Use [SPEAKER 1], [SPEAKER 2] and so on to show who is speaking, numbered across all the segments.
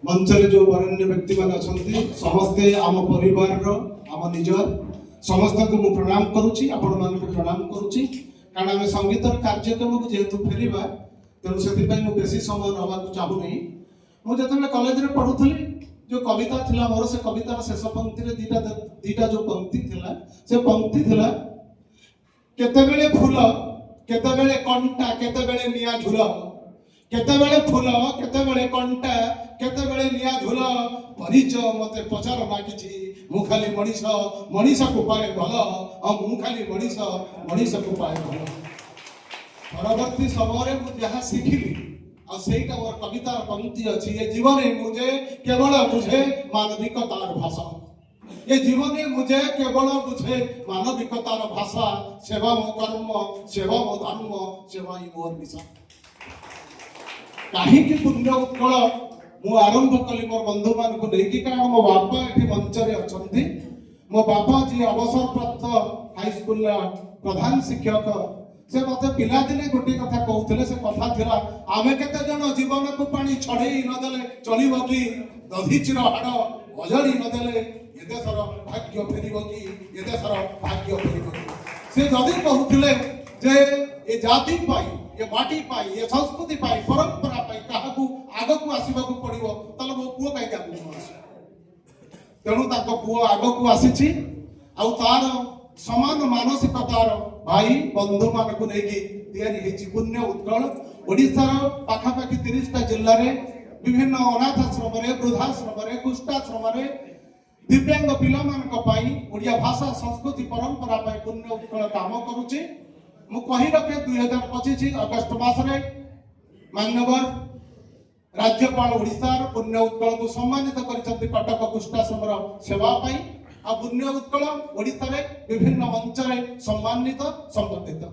[SPEAKER 1] मंचरे जो वरेण्य व्यक्ति मान अच्छा समस्ते आम परिवार आम निजर समस्त को मुझे प्रणाम करुच्ची आपण मान प्रणाम करुच्ची कारण आम संगीत कार्यक्रम को जेहेतु फेरवा तेणु से बेसी समय नवा चाहूनी मुझे कॉलेज में पढ़ुली जो कविता थिला मोर से कवितार शेष पंक्ति रे दीटा जो पंक्ति थिला से पंक्ति थिला केतेबेले फूल केतेबेले कंटा केतेबेले निया झुल केतेबेले फूल केतेबेले कंटा केतेबेले निया झुल परिचय मते पचार मागिछि मु खाली मनीष मनीष को पाए भल और मु खाली मनीष को पाए भल परवर्ती समय मु जहाँ शिखिली और सेटा मोर कवितार पंक्ति अच्छी ये जीवन मुझे केवल बुझे मानविकतार भाषा ये जीवन मुझे केवल बुझे मानविकतार भाषा सेवा मो कर्म सेवा मो धर्म सेवा ही मोर निशा कहीं पुण्य उत्कल मु आरंभ कली मोर बंधु मान को लेकिन कारण मो बापा ये मंचरे अच्छा मो बापा जी अवसर प्राप्त हाईस्कूल प्रधान शिक्षक से मत पिला दिने गोटे कथा कहते से कथा थिला आमे केते जन जीवन को पानी छड़ेई न देले चलिबो कि दधिचिर हाड़ अजड़ी न देले ये देशर भाग्य फेरिबो कि ये देशर भाग्य फेरिबो कि से जदी कहउथिले जे ए जाति पाई ये माटी पाई ये संस्कृति पाई परंपरा पाई काहाकू आगकू आसीबाकू पड़िबो तले मो पुओ काई आगकू आसी तेणु ताको पुओ आगकू आसीछि आ तार समान मानसिकतार भाई बंधु मान को लेकिन पुण्य उत्कल ओडिशार पाखापाखि 30टा जिल्ला रे विभिन्न अनाथाश्रम वृद्धाश्रम कुष्ठाश्रम दिव्यांग पिला मान ओडिया भाषा संस्कृति परंपरा पुण्य उत्कल काम करुचे मु कही रखे 2025 अगस्त मासरे माननीय राज्यपाल ओडिशार पुण्य उत्कल को सम्मानित कर कटक कुष्ठाश्रम सेवा पाई आ पुण्य उत्कल ओडिशा रे विभिन्न मंच रे सम्मानित संबंधित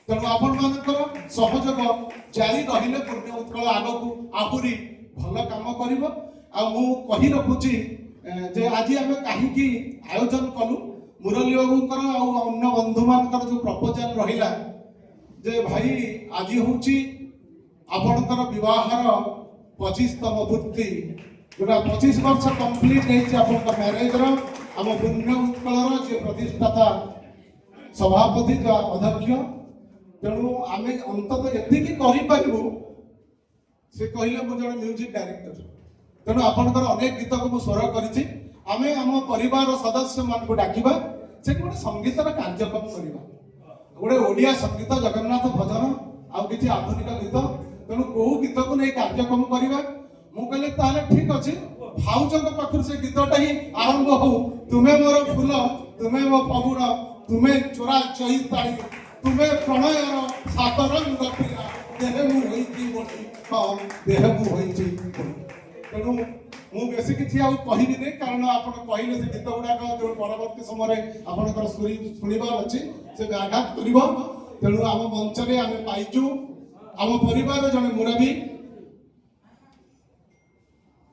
[SPEAKER 1] तेणु आपण मानकर सहयोग जारी रहिले पुण्य उत्कल आगकू आहुरी भल काम करिवो आ मु कहि रखुची जे आज आमे काहीकि आयोजन कलु मुरली बाबूकर आ अन्य बंधु मानकर जो प्रपोजल रहिला जे भाई आज होची आपणकर विवाहर 25तम पूर्ति जोटा 25 वर्ष कंप्लीट हेछि आपणकर मैरिज रो आम पुण्य उत्कल जे प्रतिष्ठाता सभापति अध्यक्ष तेणु आम अंततः एतिकी करू से कहले मु जन म्यूजिक डायरेक्टर तेणु आपणकर अनेक गीत को स्वर करिछि आमे आम परिवार सदस्य मान को डाकिबा से गोटे संगीतर कार्यक्रम करबा गोटे ओडिया संगीत जगन्नाथ भजन आ किछि आधुनिक गीत तेणु को गीत को नहीं कार्यक्रम करबा मु कहले ताले ठीक अछि भाउजक पाखर से गीतटा ही आरंभ हो तुम्हें मोर फूल तुम्हें मो फगुण तुम्हें चोरा चैताली तुम्हें प्रणयर सात रंग पिला देह मु होइची बोली हां देह मु होइची तेणु मु बेसी किछि आ कहिबि नै कारण आपण कहिले से गीत गुडा जो परवर्ती समय आपनकर सुनिबार अछि से आघात करिवो तेणु आम मंच रे आमे पाइचु आम परिवार जने मुरबी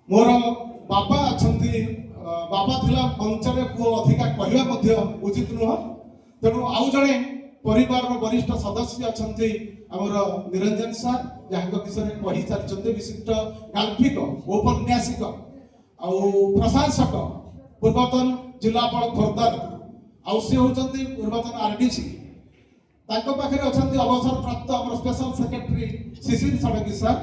[SPEAKER 1] मोर बापा अच्छा बापा थिला मंचरे पुओ अधिका कहवा उचित नुह तेणु आउ जड़े परिवार वरिष्ठ सदस्य अच्छा आमर निरंजन सार जहाँ विषय कही सारी विशिष्ट गाल्पिक औपन्यासिक प्रशासक पूर्वतन जिलापाल खोर्धार आउ सी होती पूर्वतन आरडीसी पाखे अच्छा अवसर प्राप्त आम स्पेशल सेक्रेटरी शिशिर षडंगी सार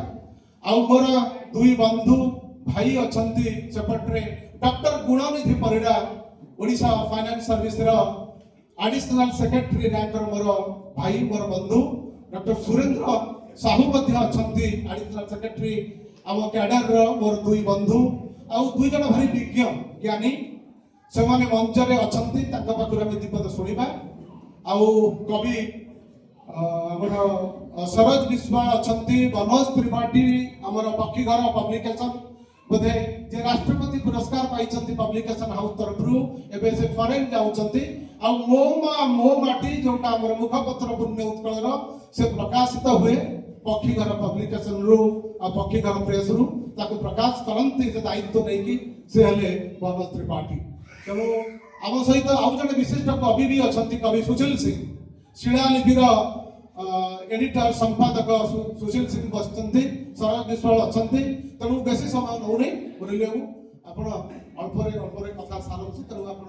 [SPEAKER 1] आउ मोर दुई बंधु भाई अच्छा सेपटे doctor Gunanidhi Parida Odisha finance service additional secretary rank मोर भाई मोर बंधु डॉक्टर सुरेंद्र साहू अच्छा एडिशनल सेक्रेटरी आम कैडर मोर दुई बंधु आउ दुई जन भारी विज्ञ ज्ञानी से मंचरे अच्छा पाखर दीपद शुणा आउ कवि सरोज विश्वास अच्छा मनोज त्रिपाठी आमर पक्षीघर पब्लिकेशन बोधे जे राष्ट्रपति पुरस्कार पाई पब्लिकेशन हाउस तरफ एवं से फरेन जाऊँच आ मो माटी जोटा आम मुखपत्र पुण्य उत्कल से प्रकाशित हुए पक्षीघर पब्लिकेशन रु आ पक्षीघर प्रेस रु ताको प्रकाश करती से दायित्व नहीं से हेले मनोज त्रिपाठी तेणु आम सहित आउ जड़े विशिष्ट कवि भी अच्छा कवि सुशील सिंह शिलालिपिर एडिटर संपादक सुशील सिंह बसचंदी शरद विश्वाल अच्छा तेणु बेसी समय नौनी मुरली बाबू आप अल्परे कथा सारंतु तेणु आप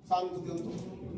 [SPEAKER 1] सार दिंतु।